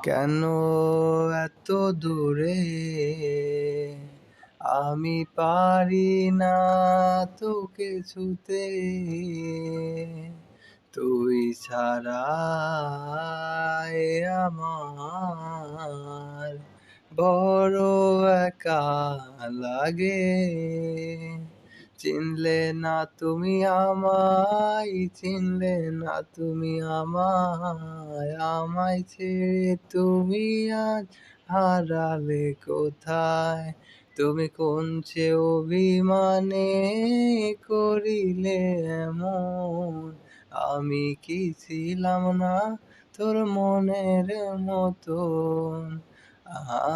কেন এত দূরে আমি পারি না তোকে ছুতে, তুই ছাড়া এ আমার বড় একা লাগে। চিনলে না তুমি আমায়, চিনলে না তুমি আমায়, আমায় ছেড়ে তুমি আজ হারালে কোথায়? তুমি কোন সে অভিমানে করিলে এমন? আমি কি ছিলাম না তোর মনের মতন? আ আ